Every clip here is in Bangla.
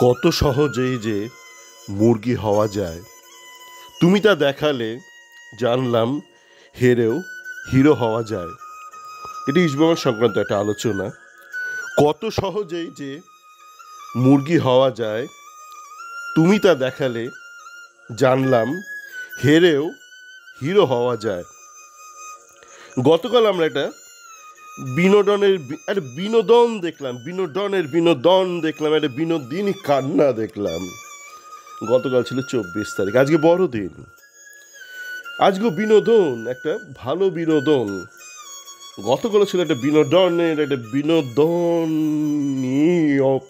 কত সহজেই যে মুরগি হওয়া যায়, তুমি তা দেখালে জানলাম হেরেও হিরো হওয়া যায়। এটি ইস্টবেঙ্গল সংক্রান্ত একটা আলোচনা। কত সহজেই যে মুরগি হওয়া যায়, তুমি তা দেখালে জানলাম হেরেও হিরো হওয়া যায়। গতকাল আমরা একটা একটা বিনোদন দেখলাম, একটা বিনোদিনী কান্না দেখলাম। গতকাল ছিল 24 তারিখ, আজকে বড়দিন। আজকেও বিনোদন, একটা ভালো বিনোদন। গতকাল ছিল একটা বিনোদনীয়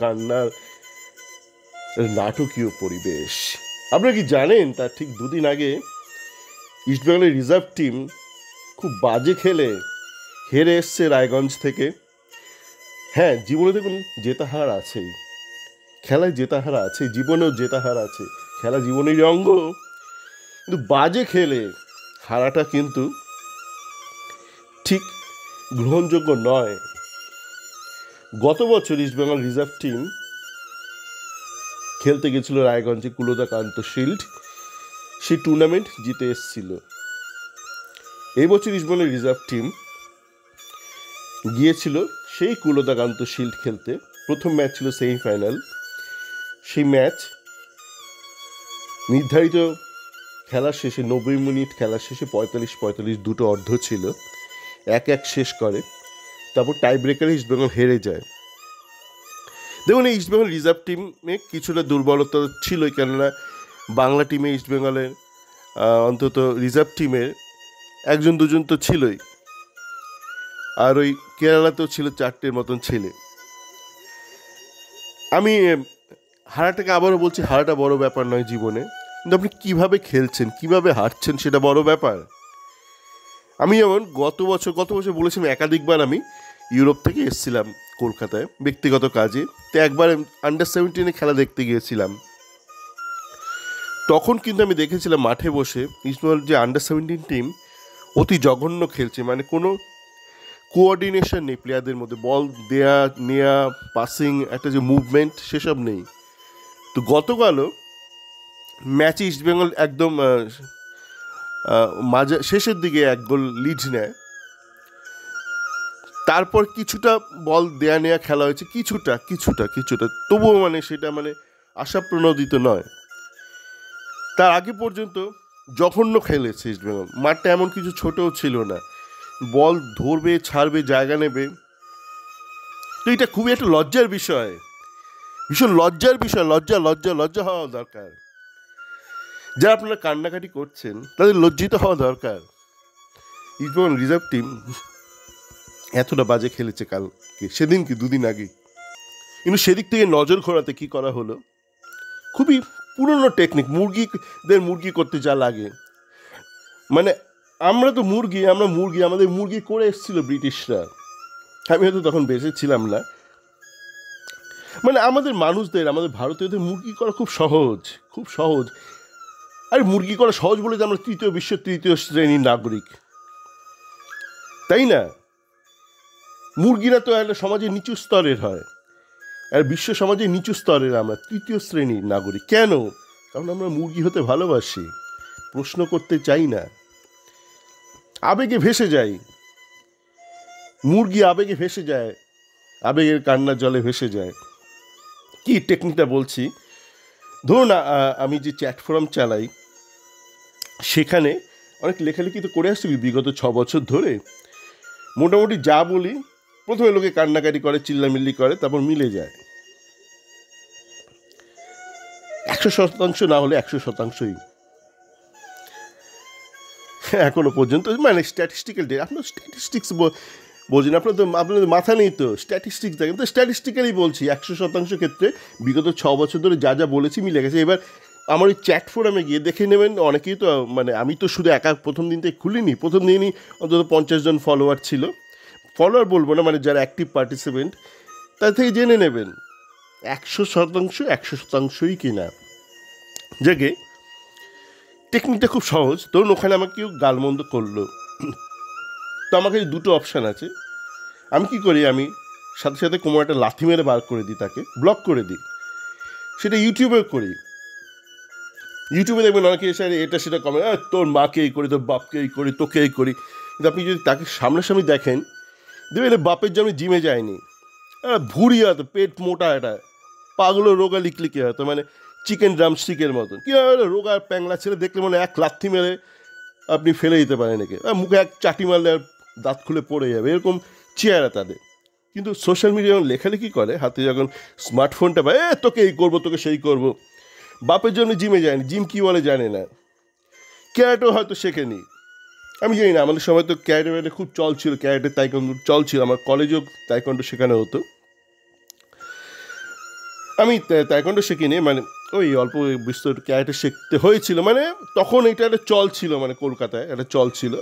কান্নার নাটকীয় পরিবেশ। আপনারা কি জানেন তার ঠিক দুদিন আগে ইস্টবেঙ্গলের রিজার্ভ টিম খুব বাজে খেলে হেরে এসছে রায়গঞ্জ থেকে। হ্যাঁ, জীবনে দেখুন জেতাহার আছেই, খেলায় জেতাহার আছে, জীবনেও জেতাহার আছে, খেলা জীবনেরই অঙ্গ। কিন্তু বাজে খেলে হারাটা কিন্তু ঠিক গ্রহণযোগ্য নয়। গত বছর ইস্টবেঙ্গল রিজার্ভ টিম খেলতে গেছিল রায়গঞ্জে কুলদাকান্ত শিল্ড, সেই টুর্নামেন্ট জিতে এসেছিল। এই বছর ইস্টবেঙ্গলের রিজার্ভ টিম গিয়েছিল সেই কুলদাকান্ত শিল্ড খেলতে। প্রথম ম্যাচ ছিল সেমিফাইনাল। সেই ম্যাচ নির্ধারিত খেলার শেষে 90 মিনিট খেলার শেষে 45-45 দুটো অর্ধ ছিল, 1-1 শেষ করে। তারপর টাই ব্রেকারে ইস্টবেঙ্গল হেরে যায়। দেখুন, এই ইস্টবেঙ্গল রিজার্ভ টিমে কিছুটা দুর্বলতা ছিলই, কেননা বাংলা টিমে ইস্টবেঙ্গলের অন্তত রিজার্ভ টিমের একজন দুজন তো ছিলই, আর ওই কেরালাতেও ছিল 4টের মতন ছেলে। আমি হারাটাকে আবারও বলছি, হারাটা বড় ব্যাপার নয় জীবনে, কিন্তু আপনি কীভাবে খেলছেন, কীভাবে হারছেন, সেটা বড় ব্যাপার। আমি যেমন গত বছর বলেছিলাম, একাধিকবার আমি ইউরোপ থেকে এসেছিলাম কলকাতায় ব্যক্তিগত কাজে। তো একবার আন্ডার-17 খেলা দেখতে গিয়েছিলাম। তখন কিন্তু আমি দেখেছিলাম মাঠে বসে ইস্টবেঙ্গল যে আন্ডার-17 টিম অতি জঘন্য খেলছে, মানে কোনো কোঅর্ডিনেশন নেই প্লেয়ারদের মধ্যে, বল দেয়া নেয়া, পাসিং, একটা যে মুভমেন্ট, সেসব নেই। তো গতকালও ম্যাচে ইস্টবেঙ্গল একদম শেষের দিকে 1 গোল লিড নেয়। তারপর কিছুটা বল দেয়া নেয়া খেলা হয়েছে, কিছুটা তবুও মানে সেটা মানে আশাপ্রণোদিত নয়। তার আগে পর্যন্ত জঘন্য খেলেছে ইস্টবেঙ্গল। মাঠটা এমন কিছু ছোটও ছিল না, বল ধরবে, ছাড়বে, জায়গা নেবে। তো এটা খুবই একটা লজ্জার বিষয়, ভীষণ লজ্জার বিষয়। লজ্জা হওয়া দরকার। যারা আপনারা কান্নাকাটি করছেন তাদের লজ্জিত হওয়া দরকার। ইস্টবেঙ্গল রিজার্ভ টিম এতটা বাজে খেলেছে কালকে, সেদিন কি দুদিন আগে। কিন্তু সেদিক থেকে নজর ঘোরাতে কি করা হলো, খুবই পুরনো টেকনিক, মুরগি করতে যা লাগে। মানে আমরা মুরগি, আমাদের মুরগি করে এসেছিল ব্রিটিশরা। আমি হয়তো তখন বেঁচে ছিলাম না। মানে আমাদের ভারতীয়দের মুরগি করা খুব সহজ। আর মুরগি করা সহজ বলে যে আমরা তৃতীয় শ্রেণীর নাগরিক, তাই না? মুরগিরা তো একটা সমাজের নিচু স্তরের হয়, আর বিশ্ব সমাজের নিচু স্তরের আমরা 3য় শ্রেণীর নাগরিক। কেন? কারণ আমরা মুরগি হতে ভালোবাসি, প্রশ্ন করতে চাই না, আবেগে ভেসে যাই। মুরগি আবেগে ভেসে যায়, আবেগের কান্নার জলে ভেসে যায়। কি টেকনিকটা বলছি, ধরুন আমি যে চ্যাট ফোরাম চালাই, সেখানে অনেক লেখালেখি তো করে আসছি বিগত 6 বছর ধরে। মোটামুটি যা বলি, প্রথমে লোকে কান্নাকাটি করে, চিল্লামিল্লি করে, তারপর মিলে যায়। 100% না হলে 100%ই এখনো পর্যন্ত, মানে স্ট্যাটিস্টিক্যাল ডেটা। আপনার স্ট্যাটিস্টিক্স বোঝেন, আপনাদের মাথা নেই তো, স্ট্যাটিস্টিক্স দেখেন তো। স্ট্যাটিস্টিক্যালি বলছি, 100% ক্ষেত্রে বিগত 6 বছর ধরে যা বলেছি মিলে গেছে। এবার আমার ওই চ্যাট ফোরামে গিয়ে দেখে নেবেন, অনেকেই তো, মানে আমি তো শুধু প্রথম দিন থেকে খুলিনি, প্রথম দিনই অন্তত 50 জন ফলোয়ার ছিল। ফলোয়ার বলবো না, মানে যারা অ্যাক্টিভ পার্টিসিপেন্ট, তার থেকে জেনে নেবেন 100%ই কিনা। জাগে টেকনিকটা খুব সহজ। ধরুন ওখানে আমাকে কেউ গালমন্দ করলো, তো আমার কাছে 2টো অপশান আছে। আমি কি করি, আমি সাথে সাথে কোনো একটা লাথি মেরে বার করে দিই, তাকে ব্লক করে দিই। সেটা ইউটিউবে করি। ইউটিউবে দেখবেন অনেকে এসে এটা সেটা কমে, তোর মাকে এই করি, তোর বাপকে এই করি, তোকে এই করি। কিন্তু আপনি যদি তাকে সামনাসামনি দেখেন, দেখবেন বাপের জন্য জিমে যায়নি, ভুড়ি হয়তো, পেট মোটা, এটা পাগলো রোগা লিকলিকে হয়তো, মানে চিকেন ড্রামস্টিকের মতন। কী হয়, রোগা প্যাংলা ছেলে দেখলে মানে এক লাথি মেরে আপনি ফেলে দিতে পারেন একে, মুখে এক চাটি মারলে আর দাঁত খুলে পড়ে যাবে, এরকম চেহারা তাদের। কিন্তু সোশ্যাল মিডিয়া যখন লেখালেখি করে, হাতে যখন স্মার্টফোনটা পায়, তোকে এই করবো, তোকে সেই করবো। বাপের জন্য জিমে যায়নি, জিম কী বলে জানে না, ক্যারেটেও হয়তো শেখেনি। আমি জানি না, আমাদের সময় তো ক্যারেটে খুব চল ছিল, ক্যারেটে তাইকন্ডো চল ছিল, আমার কলেজেও তাইকন্ডো শেখানো হতো। আমি তাইকন্ডো শিখিনি, মানে ওই অল্প বিস্তর ক্যারেটে শিখতে হয়েছিল, মানে তখন এটা একটা চল ছিল, মানে কলকাতায় একটা চল ছিল।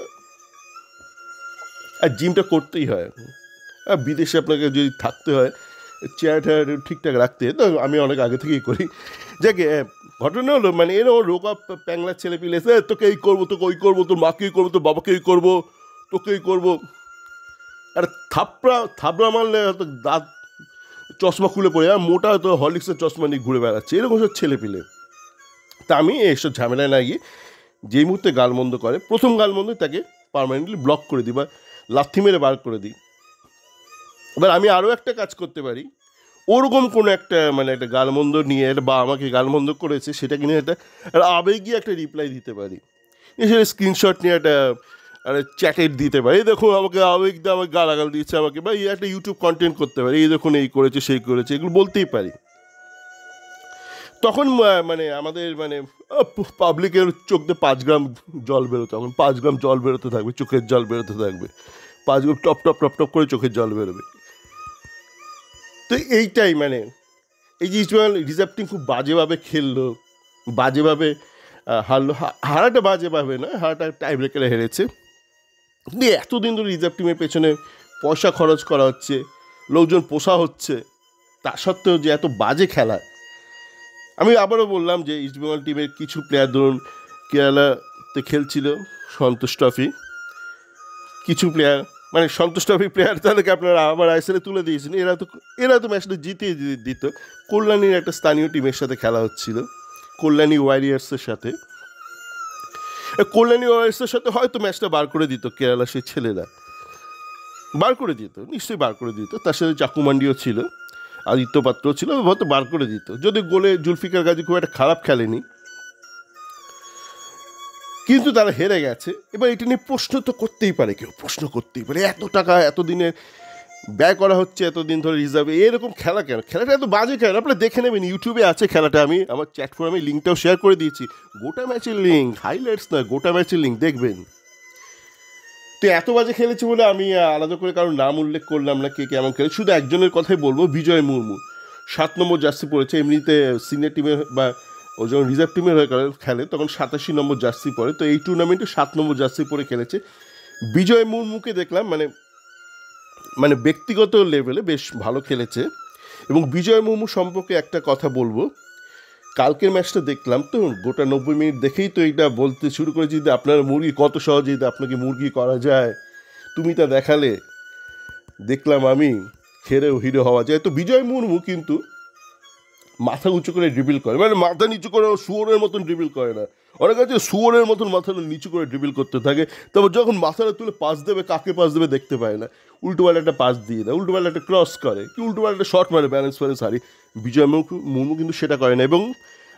আর জিমটা করতেই হয়, আর বিদেশে আপনাকে যদি থাকতে হয় চেয়ারটা ঠিকঠাক রাখতে, তো আমি অনেক আগে থেকেই করি। যাকে ঘটনা হলো, মানে এরকম রোগা প্যাংলার ছেলে পিলে, তোকে এই করবো, তোকে ওই করবো, তোর মাকেই করবো, তোর বাবাকেই করবো, তোকেই করবো। আর থাবড়া মারলে হয়তো দাঁত চশমা খুলে পড়ে, আর মোটা হয়তো হরলিক্সের চশমা নিয়ে ঘুরে বেড়াচ্ছে, এরকম সব ছেলে পিলে। তা আমি এইসব ঝামেলায় না গিয়ে, যেই মুহূর্তে গালমন্দ করে, প্রথম গালমন্দ তাকে পার্মানেন্টলি ব্লক করে দিই বা লাথি মেরে বার করে দিই। এবার আমি আরও একটা কাজ করতে পারি, ওরকম কোনো একটা মানে একটা গালমন্দ নিয়ে, বা আমাকে গালমন্দ করেছে সেটাকে নিয়ে একটা আবেগী একটা রিপ্লাই দিতে পারি, সেটা স্ক্রিনশট নিয়ে একটা চ্যাটের দিতে পারি, এই দেখুন আমাকে আবেগ দিয়ে আমাকে গালাগাল দিচ্ছে আমাকে, বা একটা ইউটিউব কন্টেন্ট করতে পারি, এই দেখুন এই করেছে সেই করেছে, এগুলো বলতেই পারি। তখন মানে আমাদের মানে পাবলিকের চোখ দিয়ে 5 গ্রাম জল বেরোতো, তখন 5 গ্রাম জল বেরোতে থাকবে, চোখের জল বেরোতে থাকবে, 5 গ্রাম টপ টপ টপ টপ করে চোখের জল বেরোবে। তো এইটাই মানে, এই যে ইস্টবেঙ্গল রিজার্ভ টিম খুব বাজেভাবে খেললো, বাজেভাবে হারলো, হারাটা বাজেভাবে না, হারাটা টাই ব্রেকারে হেরেছে। কিন্তু এতদিন ধরে রিজার্ভ টিমের পেছনে পয়সা খরচ করা হচ্ছে, লোকজন পোষা হচ্ছে, তা সত্ত্বেও যে এত বাজে খেলা। আমি আবারও বললাম যে ইস্টবেঙ্গল টিমের কিছু প্লেয়ার, ধরুন কেরালাতে খেলছিল সন্তোষ ট্রফি, কিছু প্লেয়ার মানে সন্তোষ ট্রফি প্লেয়ার, তাদেরকে আপনারা আবার আইএসএলে তুলে দিয়েছেন, এরা তো ম্যাচটা জিতিয়ে দিত। কল্যাণীর একটা স্থানীয় টিমের সাথে খেলা হচ্ছিল, কল্যাণী ওয়ারিয়ার্সের সাথে। কল্যাণী ওয়ারিয়ার্সের সাথে হয়তো ম্যাচটা বার করে দিত কেরালা, সেই ছেলেরা বার করে দিত, নিশ্চয়ই বার করে দিত। তার সাথে চাকুমান্ডিও ছিল, আদিত্য পাত্রও ছিল, হয়তো বার করে দিত, যদি গোলে জুলফিকার গাজী খুব একটা খারাপ খেলেনি। কিন্তু তারা হেরে গেছে। এবার এটা নিয়ে প্রশ্ন তো করতেই পারে, কেউ প্রশ্ন করতেই পারে, এত টাকা এতদিনে ব্যয় করা হচ্ছে, এতদিন ধরে রিজার্ভে, এরকম খেলা কেন, খেলাটা এত বাজে কেন? আপনারা দেখে নেবেন, ইউটিউবে আছে খেলাটা, আমি আমার চ্যাট ফোরামে লিঙ্কটাও শেয়ার করে দিয়েছি, গোটা ম্যাচের লিঙ্ক, হাইলাইটস নয়, গোটা ম্যাচের লিঙ্ক দেখবেন। তো এত বাজে খেলেছে বলে আমি আলাদা করে কারোর নাম উল্লেখ করলাম না, কে কেমন খেলে, শুধু একজনের কথাই বলবো, বিজয় মুর্মু 7 নম্বর জার্সি পরেছে। এমনিতে সিনিয়র টিমের বা ও যখন রিজার্ভ টিমের হয়ে খেলে তখন 87 নম্বর জার্সি পরে, তো এই টুর্নামেন্টে 7 নম্বর জার্সি পরে খেলেছে। বিজয় মুর্মুকে দেখলাম মানে ব্যক্তিগত লেভেলে বেশ ভালো খেলেছে। এবং বিজয় মুর্মু সম্পর্কে একটা কথা বলবো, কালকের ম্যাচটা দেখলাম তো, গোটা 90 মিনিট দেখেই তো এইটা বলতে শুরু করেছি যে আপনার মুরগি কত সহজে, আপনাকে মুরগি করা যায়, তুমি তা দেখালে, দেখলাম আমি, খেরেও হিরো হওয়া যায়। তো বিজয় মুর্মু কিন্তু মাথা উঁচু করে ড্রিবল করে, মানে মাথা নিচু করে শুয়োরের মতন ড্রিবল করে না, অনেক আছে শুয়োরের মতন মাথাটা নিচু করে ড্রিবল করতে থাকে, তারপর যখন মাথাটা তুলে পাস দেবে, কাকে পাস দেবে দেখতে পায় না, উল্টোপাল্টা একটা পাস দিয়ে দেয়, উল্টোপাল্টা একটা ক্রস করে, কি উল্টোপাল্টা একটা শর্ট মারে, ব্যালেন্স হারি। বিজয় মুর্মু কিন্তু সেটা করে না। এবং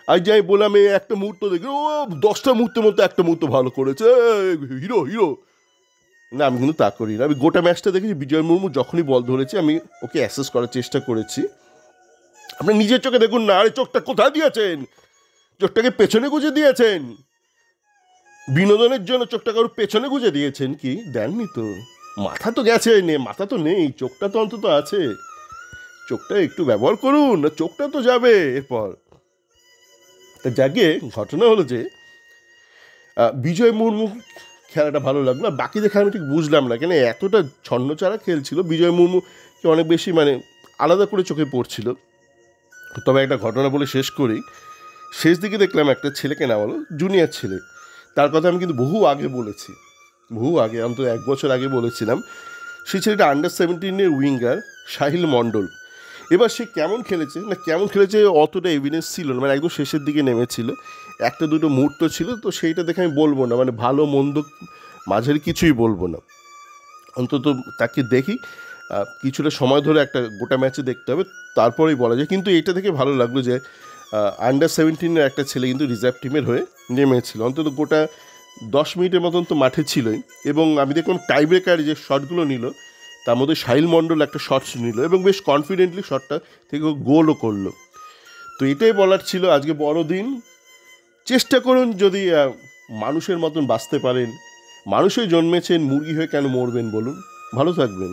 আজ যে আমি বললাম, এই একটা মুহূর্ত দেখি, ও 10টা মুহূর্তের মধ্যে একটা মুহূর্ত ভালো করেছে, হিরো হিরো না, আমি কিন্তু তা করি না। আমি গোটা ম্যাচটা দেখেছি, বিজয় মুর্মু যখনই বল ধরেছি আমি ওকে অ্যাসেস করার চেষ্টা করেছি। আপনি নিজের চোখে দেখুন না, আরে চোখটা কোথায় দিয়েছেন, চোখটাকে পেছনে গুঁজে দিয়েছেন, বিনোদনের জন্য চোখটা কারোর পেছনে গুঁজে দিয়েছেন কি? দেননি তো, মাথা তো গেছে, মাথা তো নেই, চোখটা তো অন্তত আছে, চোখটা একটু ব্যবহার করুন, না চোখটা তো যাবে এরপর। তা যাকে ঘটনা হলো যে বিজয় মুর্মু খেলাটা ভালো লাগলো, আর বাকিদের খেলা আমি ঠিক বুঝলাম না কেন এতটা ছন্নচারা খেলছিল, বিজয় মুর্মুকে অনেক বেশি মানে আলাদা করে চোখে পড়ছিল। তবে একটা ঘটনা বলে শেষ করি, শেষ দিকে দেখলাম একটা ছেলেকে নাম হলো, জুনিয়র ছেলে, তার কথা আমি কিন্তু বহু আগে বলেছি, বহু আগে, অন্তত 1 বছর আগে বলেছিলাম। সেই ছেলেটা আন্ডার 17-এর উইঙ্গার, সাহিল মণ্ডল। এবার সে কেমন খেলেছে না কেমন খেলেছে অতটা এভিডেন্স ছিল না, মানে একদম শেষের দিকে নেমেছিল, একটা দুটো মুহূর্ত ছিল, তো সেইটা দেখে আমি বলবো না, মানে ভালো মন্দ মাঝারি কিছুই বলবো না, অন্তত তাকে দেখি কিছুটা সময় ধরে একটা গোটা ম্যাচে দেখতে হবে, তারপরেই বলা যায়। কিন্তু এটা দেখে ভালো লাগলো যে আন্ডার 17-এর একটা ছেলে কিন্তু রিজার্ভ টিমের হয়ে নেমেছিল, অন্তত গোটা 10 মিনিটের মতন তো মাঠে ছিলই। এবং আমি দেখলাম টাই ব্রেকার যে শটগুলো নিল তার মধ্যে সাহিল মণ্ডল একটা শটস নিল এবং বেশ কনফিডেন্টলি শটটা থেকে গোলও করলো। তো এটাই বলার ছিল, আজকে বড়দিন, চেষ্টা করুন যদি মানুষের মতন বাঁচতে পারেন। মানুষই জন্মেছেন, মুরগি হয়ে কেন মরবেন বলুন। ভালো থাকবেন।